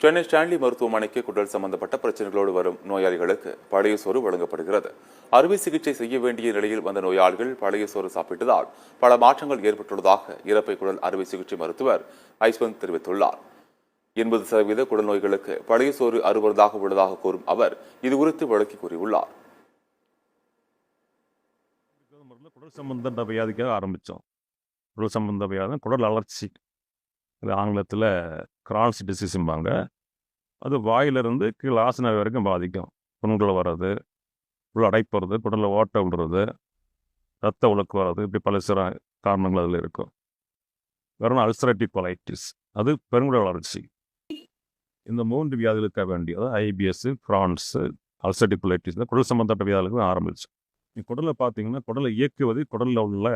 Chennai Stanley மருத்துவமனைக்கு குடல் சம்பந்தப்பட்ட பிரச்சனைகளோடு வரும் நோயாளிகளுக்கு பழைய சோறு வழங்கப்படுகிறது. அறுவை சிகிச்சை செய்ய வேண்டிய நிலையில் வந்த நோயாளிகள் பழைய சோறு சாப்பிட்டதால் பல மாற்றங்கள் ஏற்பட்டுள்ளதாக இரைப்பை குடல் அறுவை சிகிச்சை மருத்துவர் ஐஸ்வந்த் தெரிவித்துள்ளார். 80% குடல் நோய்களுக்கு பழைய சோறு அறுவதாக உள்ளதாக கூறும் அவர் இது குறித்து விளக்கி கூறியுள்ளார். குடல் சம்பந்த வியாதிக்காக ஆரம்பித்தோம். குடல் சம்பந்த வியாதி குடல் அலர்ச்சி, இது ஆங்கிலத்தில் கிரான்ஸ் டிசீஸும்பாங்க. அது வாயிலிருந்து கீழே ஆசன வரைக்கும் பாதிக்கும். புண்கள் வர்றது, உள்ள அடைப்புறது, குடலில் ஓட்டை விடுறது, ரத்த உலக்கு வர்றது, இப்படி பல சில காரணங்கள் அதில் இருக்கும். வேறு அல்சரேட்டிவ் கொலைட்டிஸ், அது பெருங்குடல் வளர்ச்சி. இந்த 3 வியாதிகளுக்காக வேண்டியது ஐபிஎஸ், கிரான்ஸு, அல்சரேட்டிவ் கொலைட்டிஸ், இந்த குடல் சம்பந்தப்பட்ட வியாதிகளுக்கு ஆரம்பிச்சு. குடலில் பார்த்தீங்கன்னா குடலை இயக்குவது குடலில் உள்ள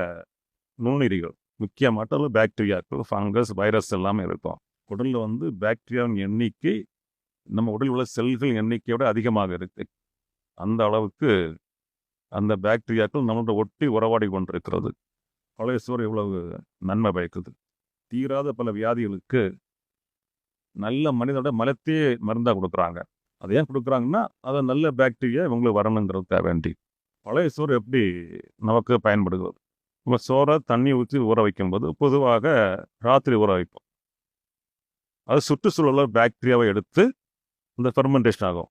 நுண்ணுயிரிகள், முக்கியமாக பாக்டீரியாக்கள், ஃபங்கஸ், வைரஸ் எல்லாமே இருக்கும். குடலில் பாக்டீரியாவின் எண்ணிக்கை நம்ம உடலில் உள்ள செல்கள் எண்ணிக்கையோட அதிகமாக இருக்கு. அந்த அளவுக்கு அந்த பாக்டீரியாக்கள் நம்மளோட ஒட்டி உறவாடி கொண்டிருக்கிறது. பழைய சோறு எவ்வளவு நன்மை பயக்குது. தீராத பல வியாதிகளுக்கு நல்ல மனிதனோட மலத்தையே மருந்தாக கொடுக்குறாங்க. அதை ஏன் கொடுக்குறாங்கன்னா அதை நல்ல பாக்டீரியா இவங்களுக்கு வரணுங்கிறதுக்காக வேண்டி. பழைய சோறு எப்படி நமக்கு பயன்படுகிறது? நம்ம சோறை தண்ணி ஊற்றி ஊற வைக்கும்போது பொதுவாக ராத்திரி ஊற வைப்போம். அது சுற்றுச்சூழலில் பாக்டீரியாவை எடுத்து இந்த ஃபெர்மெண்டேஷன் ஆகும்.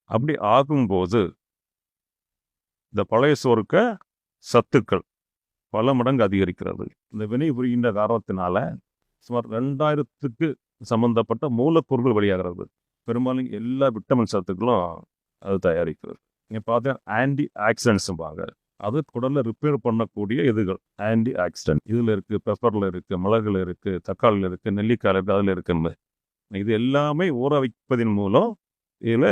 அப்படி ஆகும்போது இந்த பழைய சோறுக்க சத்துக்கள் பல மடங்கு அதிகரிக்கிறது. இந்த வினை புரிகின்ற காரணத்தினால சுமார் 2000க்கு சம்பந்தப்பட்ட மூலப்பொருட்கள் வெளியாகிறது. பெரும்பாலும் எல்லா விட்டமின் சத்துக்களும் அது தயாரிக்கிறது. நீங்கள் பார்த்தா ஆன்டி ஆக்சிடென்ட்ஸும்பாங்க. அது குடலில் ரிப்பேர் பண்ணக்கூடிய இதுகள் ஆன்டி ஆக்சிடென்ட். இதில் இருக்குது, பெப்பரில் இருக்குது, மிளகுல இருக்குது, தக்காளியில் இருக்குது, நெல்லிக்காயில் இருக்குது, அதில் இருக்குன்னு. இது எல்லாமே ஊற வைப்பதன் மூலம் இதில்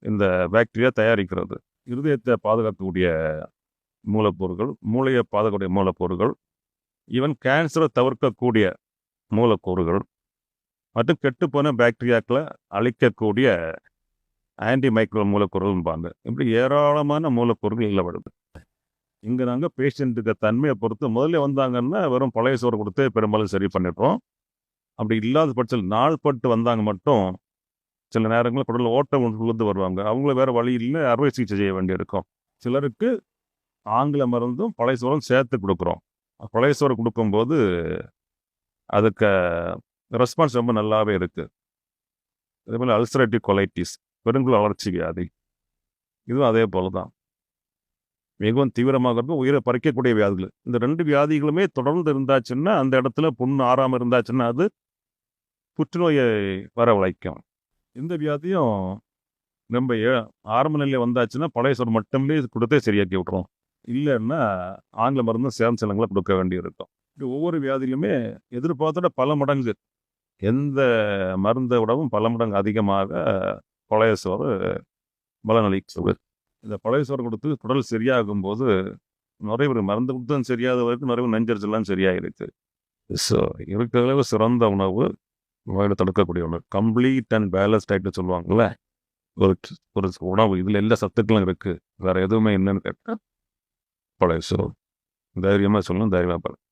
இந்த பாக்டீரியா தயாரிக்கிறது. இருதயத்தை பாதுகாக்கக்கூடிய மூலப்பொருட்கள், மூளையை பாதுகாக்கக்கூடிய மூலப்பொருட்கள், ஈவன் கேன்சரை தவிர்க்கக்கூடிய மூலக்கூறுகள் மற்றும் கெட்டுப்போன பாக்டீரியாக்களை அழிக்கக்கூடிய ஆன்டி மைக்ரோ மூலக்கூறுகள்பாங்க. இப்படி ஏராளமான மூலக்கூறுகள் இல்லை வருது. இங்கே நாங்கள் பேஷண்ட்டுக்கு தன்மையை பொறுத்து முதல்ல வந்தாங்கன்னா வெறும் பழைய சோறு கொடுத்து பெரும்பாலும் சரி பண்ணிடுறோம். அப்படி இல்லாத பட்சத்தில் நாள்பட்டு வந்தாங்க மட்டும் சில நேரங்களில் குடலில் ஓட்டம் விழுந்து வருவாங்க. அவங்கள வேறு வழியில் அறுவை சிகிச்சை செய்ய வேண்டியிருக்கும். சிலருக்கு ஆங்கில மருந்தும் பழைய சோறும் சேர்த்து கொடுக்குறோம். பழைய சோறு கொடுக்கும்போது அதுக்கு ரெஸ்பான்ஸ் ரொம்ப நல்லாவே இருக்குது. அதேபோல் அல்சரேட்டிவ் கொலைட்டிஸ், பெருங்குடல் வளர்ச்சி வியாதி, இதுவும் அதே போல தான் மிகவும் தீவிரமாக இருக்கும், உயிரை பறிக்கக்கூடிய வியாதிகள். இந்த 2 வியாதிகளுமே தொடர்ந்து இருந்தாச்சுன்னா, அந்த இடத்துல புண்ணு ஆறாமல் இருந்தாச்சுன்னா அது புற்றுநோயை வரவழைக்கும். இந்த வியாதியும் நம்ம ஆரம்ப நிலையில் வந்தாச்சுன்னா பழைய சோறு மட்டுமே கொடுத்தே சரியாக்கி விட்றோம். இல்லைன்னா ஆங்கில மருந்து சேர்ந்த சிலங்களை கொடுக்க வேண்டியிருக்கும். ஒவ்வொரு வியாதியிலுமே எதிர்பார்த்தோட பல மடங்கு, எந்த மருந்தை விடவும் பல மடங்கு அதிகமாக பழைய சோறு பலனளிக்கிறது. இந்த பழைய சோறு கொடுத்து குடல் சரியாகும் போது நிறைய பேர் மருந்து கொடுத்தும் சரியாத வரைக்கும் நிறைய நெஞ்சரிச்செல்லாம் சரியாகிருக்கு. ஸோ இருக்கிறதுல சிறந்த உணவு, நோயை தடுக்கக்கூடிய உணவு, கம்ப்ளீட் அண்ட் பேலன்ஸ் டயட்னு சொல்லுவாங்கள்ல, ஒரு உணவு. இதில் எல்லா சத்துக்களும் இருக்குது. வேறு எதுவுமே என்னன்னு கேட்டால் பழைய சோறு. தைரியமாக சொல்லணும், தைரியமாக பாருங்க.